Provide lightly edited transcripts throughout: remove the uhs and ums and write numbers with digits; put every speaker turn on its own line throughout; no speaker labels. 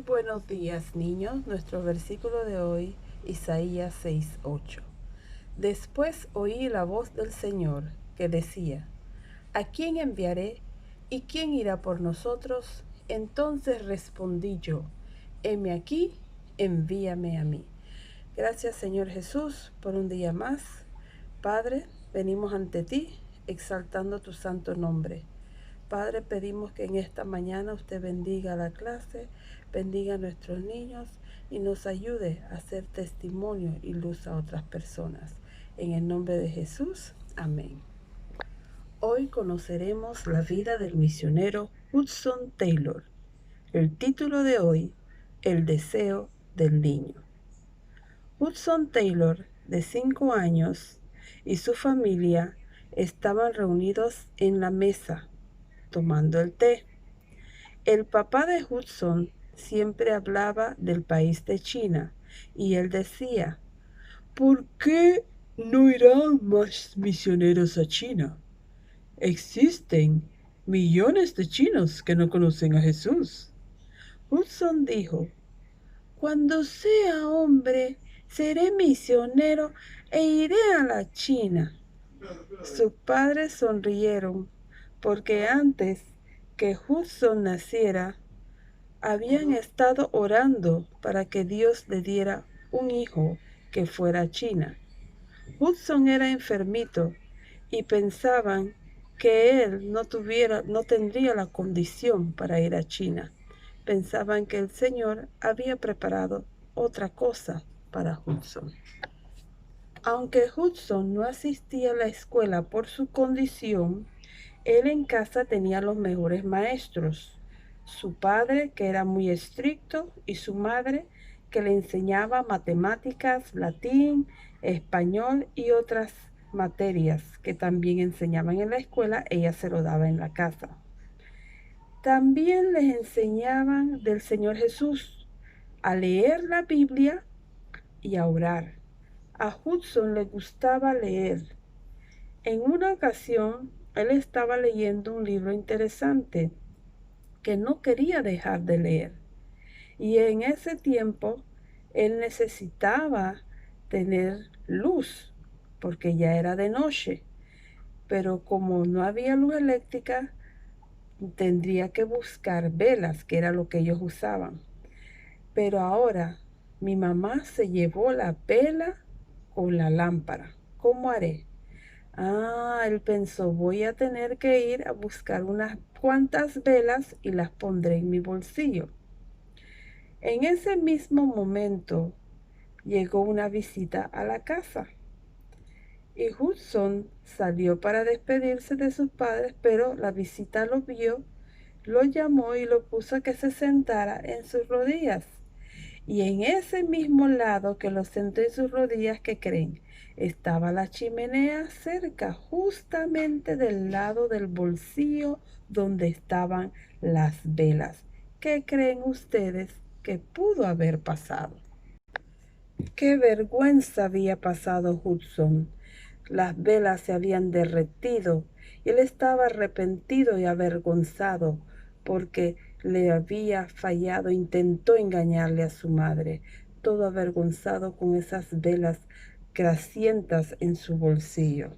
Buenos días, niños. Nuestro versículo de hoy, Isaías 6:8. Después oí la voz del Señor que decía: ¿A quién enviaré y quién irá por nosotros? Entonces respondí yo: heme aquí, envíame a mí. Gracias, Señor Jesús, por un día más. Padre, venimos ante ti exaltando tu santo nombre. Padre, pedimos que en esta mañana usted bendiga la clase, bendiga a nuestros niños y nos ayude a ser testimonio y luz a otras personas. En el nombre de Jesús, amén. Hoy conoceremos la vida del misionero Hudson Taylor. El título de hoy, El deseo del niño. Hudson Taylor, de 5 años, y su familia estaban reunidos en la mesa, tomando el té. El papá de Hudson siempre hablaba del país de China y él decía: ¿por qué no irán más misioneros a China? Existen millones de chinos que no conocen a Jesús. Hudson dijo: cuando sea hombre, seré misionero e iré a la China. Sus padres sonrieron porque antes que Hudson naciera, habían estado orando para que Dios le diera un hijo que fuera a China. Hudson era enfermito y pensaban que él no tendría la condición para ir a China. Pensaban que el Señor había preparado otra cosa para Hudson. Aunque Hudson no asistía a la escuela por su condición, él en casa tenía los mejores maestros. Su padre, que era muy estricto, y su madre, que le enseñaba matemáticas, latín, español y otras materias que también enseñaban en la escuela, ella se lo daba en la casa. También les enseñaban del Señor Jesús, a leer la Biblia y a orar. A Hudson le gustaba leer. En una ocasión, él estaba leyendo un libro interesante que no quería dejar de leer. Y en ese tiempo, él necesitaba tener luz, porque ya era de noche. Pero como no había luz eléctrica, tendría que buscar velas, que era lo que ellos usaban. Pero ahora, mi mamá se llevó la vela con la lámpara. ¿Cómo haré? Él pensó: voy a tener que ir a buscar unas cuantas velas y las pondré en mi bolsillo. En ese mismo momento llegó una visita a la casa y Hudson salió para despedirse de sus padres, pero la visita lo vio, lo llamó y lo puso a que se sentara en sus rodillas. Y en ese mismo lado que lo sentó en sus rodillas, ¿qué creen? Estaba la chimenea cerca, justamente del lado del bolsillo donde estaban las velas. ¿Qué creen ustedes que pudo haber pasado? ¡Qué vergüenza había pasado Hudson! Las velas se habían derretido y él estaba arrepentido y avergonzado porque le había fallado, intentó engañarle a su madre, todo avergonzado con esas velas grasientas en su bolsillo.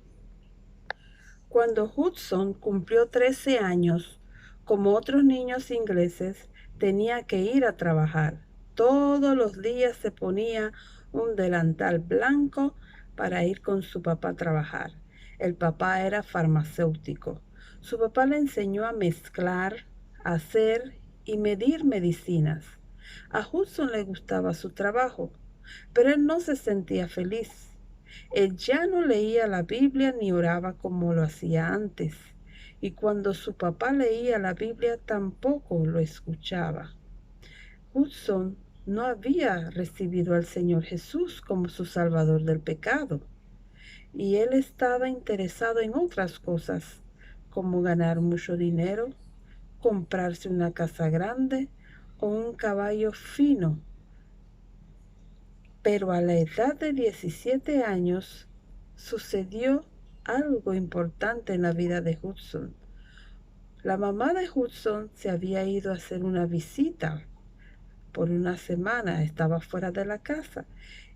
Cuando Hudson cumplió 13 años, como otros niños ingleses, tenía que ir a trabajar. Todos los días se ponía un delantal blanco para ir con su papá a trabajar. El papá era farmacéutico. Su papá le enseñó a mezclar, hacer y medir medicinas. A Hudson le gustaba su trabajo, pero él no se sentía feliz. Él ya no leía la Biblia ni oraba como lo hacía antes, y cuando su papá leía la Biblia tampoco lo escuchaba. Hudson no había recibido al Señor Jesús como su Salvador del pecado, y él estaba interesado en otras cosas, como ganar mucho dinero, comprarse una casa grande o un caballo fino. Pero a la edad de 17 años sucedió algo importante en la vida de Hudson. La mamá de Hudson se había ido a hacer una visita por una semana estaba fuera de la casa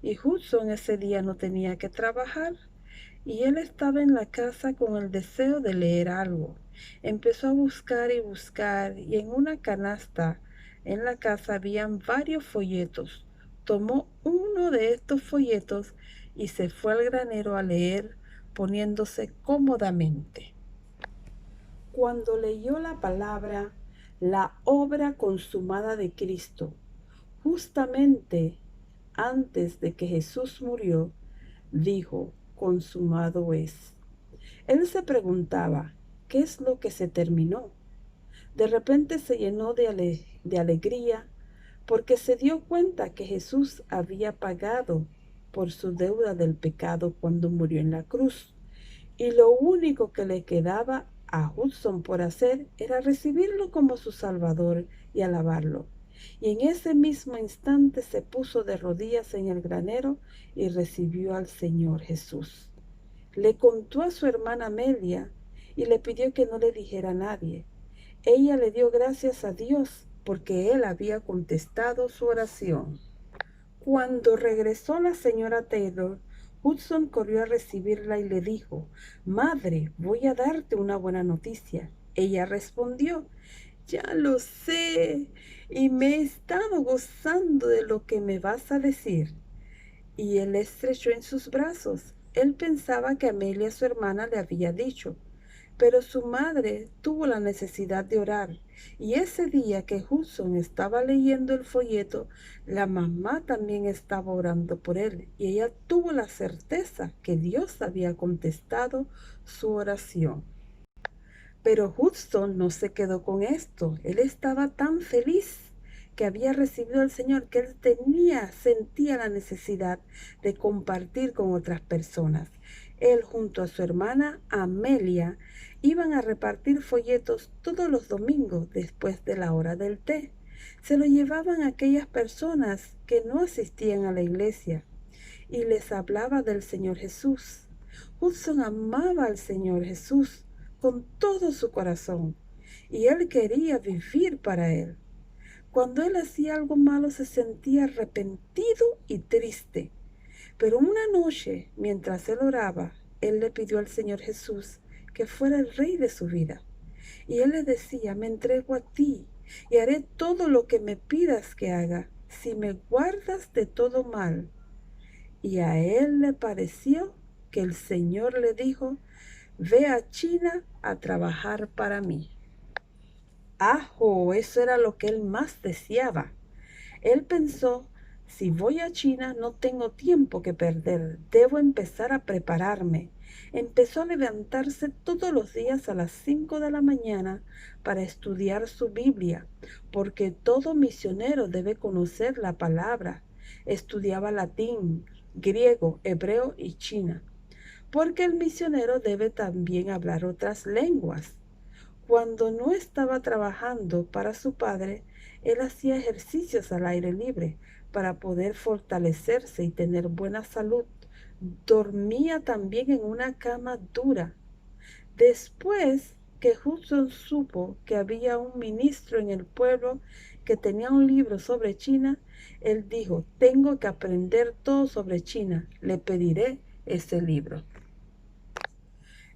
y Hudson ese día no tenía que trabajar y él estaba en la casa con el deseo de leer algo. Empezó a buscar y buscar y en una canasta en la casa habían varios folletos. Tomó uno de estos folletos y se fue al granero a leer, poniéndose cómodamente. Cuando leyó la palabra, la obra consumada de Cristo, justamente antes de que Jesús murió, dijo, consumado es. Él se preguntaba, ¿qué es lo que se terminó? De repente se llenó de alegría porque se dio cuenta que Jesús había pagado por su deuda del pecado cuando murió en la cruz. Y lo único que le quedaba a Hudson por hacer era recibirlo como su Salvador y alabarlo. Y en ese mismo instante se puso de rodillas en el granero y recibió al Señor Jesús. Le contó a su hermana Amelia y le pidió que no le dijera a nadie. Ella le dio gracias a Dios porque él había contestado su oración. Cuando regresó la señora Taylor, Hudson corrió a recibirla y le dijo, «Madre, voy a darte una buena noticia». Ella respondió, «Ya lo sé, y me he estado gozando de lo que me vas a decir». Y él le estrechó en sus brazos. Él pensaba que Amelia, su hermana, le había dicho, pero su madre tuvo la necesidad de orar. Y ese día que Hudson estaba leyendo el folleto, la mamá también estaba orando por él. Y ella tuvo la certeza que Dios había contestado su oración. Pero Hudson no se quedó con esto. Él estaba tan feliz que había recibido al Señor que él sentía la necesidad de compartir con otras personas. Él junto a su hermana Amelia iban a repartir folletos todos los domingos después de la hora del té. Se lo llevaban a aquellas personas que no asistían a la iglesia y les hablaba del Señor Jesús. Hudson amaba al Señor Jesús con todo su corazón y él quería vivir para él. Cuando él hacía algo malo se sentía arrepentido y triste. Pero una noche, mientras él oraba, él le pidió al Señor Jesús que fuera el rey de su vida. Y él le decía, me entrego a ti y haré todo lo que me pidas que haga, si me guardas de todo mal. Y a él le pareció que el Señor le dijo, ve a China a trabajar para mí. ¡Ajo! Eso era lo que él más deseaba. Él pensó, si voy a China no tengo tiempo que perder, debo empezar a prepararme. Empezó a levantarse todos los días a las 5 de la mañana para estudiar su Biblia, porque todo misionero debe conocer la palabra. Estudiaba latín, griego, hebreo y china, porque el misionero debe también hablar otras lenguas. Cuando no estaba trabajando para su padre, él hacía ejercicios al aire libre para poder fortalecerse y tener buena salud. Dormía también en una cama dura. Después que Hudson supo que había un ministro en el pueblo que tenía un libro sobre China, él dijo, tengo que aprender todo sobre China, le pediré ese libro.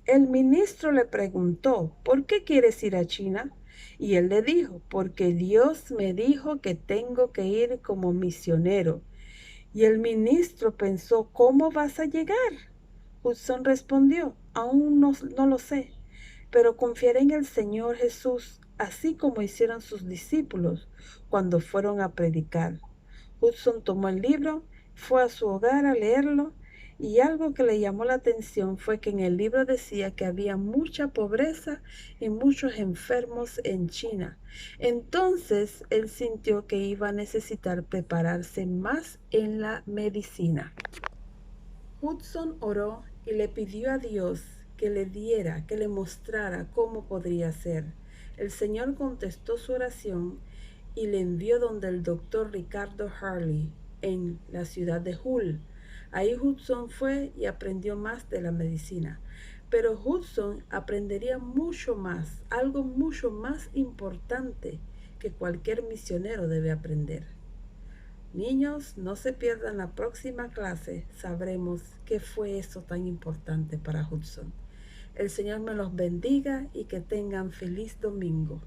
El ministro le preguntó, ¿por qué quieres ir a China? Y él le dijo, porque Dios me dijo que tengo que ir como misionero. Y el ministro pensó, ¿cómo vas a llegar? Hudson respondió, aún no lo sé, pero confiaré en el Señor Jesús, así como hicieron sus discípulos cuando fueron a predicar. Hudson tomó el libro, fue a su hogar a leerlo, y algo que le llamó la atención fue que en el libro decía que había mucha pobreza y muchos enfermos en China. Entonces él sintió que iba a necesitar prepararse más en la medicina. Hudson oró y le pidió a Dios que le diera, que le mostrara cómo podría ser. El Señor contestó su oración y le envió donde el doctor Ricardo Harley en la ciudad de Hull. Ahí Hudson fue y aprendió más de la medicina. Pero Hudson aprendería mucho más, algo mucho más importante que cualquier misionero debe aprender. Niños, no se pierdan la próxima clase. Sabremos qué fue eso tan importante para Hudson. El Señor me los bendiga y que tengan feliz domingo.